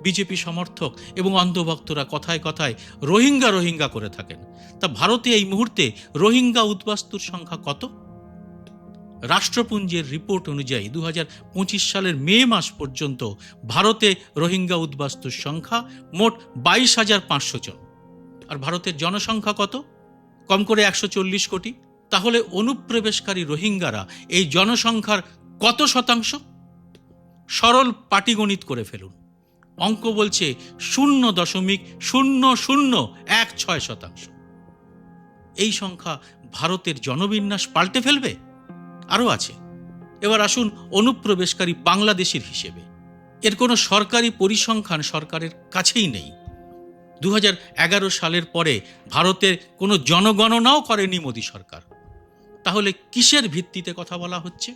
BJP সমর্থক এবং অন্ধভক্তরা কথায় কথায় রোহিঙ্গা রোহিঙ্গা করে থাকেন। তা ভারতে এই মুহূর্তে রোহিঙ্গা উদ্বাস্তুর সংখ্যা কত? রাষ্ট্রপুঞ্জের রিপোর্ট অনুযায়ী 2025 সালের মে মাস পর্যন্ত ভারতে রোহিঙ্গা উদ্বাস্তুর সংখ্যা মোট 22,500 জন। আর ভারতের জনসংখ্যা কত? কম করে 140 কোটি। তাহলে অনুপ্রবেশকারী রোহিঙ্গারা এই জনসংখ্যার কত শতাংশ? সরল পাটিগণিত করে ফেলুন। অঙ্ক বলছে 0.0016%। এই সংখ্যা ভারতের জনবিন্যাস পাল্টে ফেলবে? আরও আছে। এবার আসুন অনুপ্রবেশকারী বাংলাদেশের হিসেবে। এর কোনো সরকারি পরিসংখ্যান সরকারের কাছেই নেই। 2011 সালের পরে ভারতের কোনো জনগণনাও করেনি মোদী সরকার। তাহলে কিসের ভিত্তিতে কথা বলা হচ্ছে?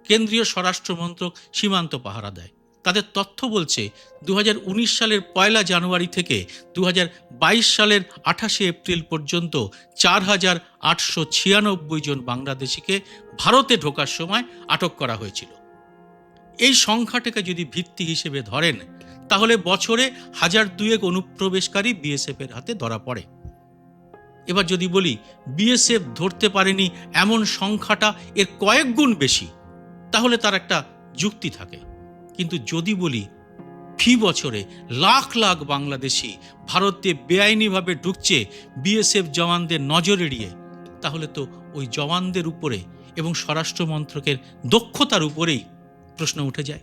কেন্দ্রীয় স্বরাষ্ট্র মন্ত্রক সীমান্ত পাহারা দেয়। তাদের তথ্য বলছে 2019 সালের 1 জানুয়ারি থেকে 2022 সালের 28 এপ্রিল পর্যন্ত 4,896 জন বাংলাদেশিকে ভারতে ঢোকার সময় আটক করা হয়েছিল। এই সংখ্যাটাকে যদি ভিত্তি হিসেবে ধরেন, তাহলে বছরে 1,002 অনুপ্রবেশকারী বিএসএফ এর হাতে ধরা পড়ে। এবার যদি বলি বিএসএফ ধরতে পারেনি এমন সংখ্যাটা এর কয়েক গুণ বেশি, তাহলে তার একটা যুক্তি থাকে। কিন্তু যদি বলি ফি বছরে লাখ লাখ বাংলাদেশি ভারতে বেআইনিভাবে ঢুকছে বিএসএফ জওয়ানদের নজর এড়িয়ে, তাহলে তো ওই জওয়ানদের উপরে এবং স্বরাষ্ট্র মন্ত্রকের দক্ষতার উপরেই প্রশ্ন উঠে যায়।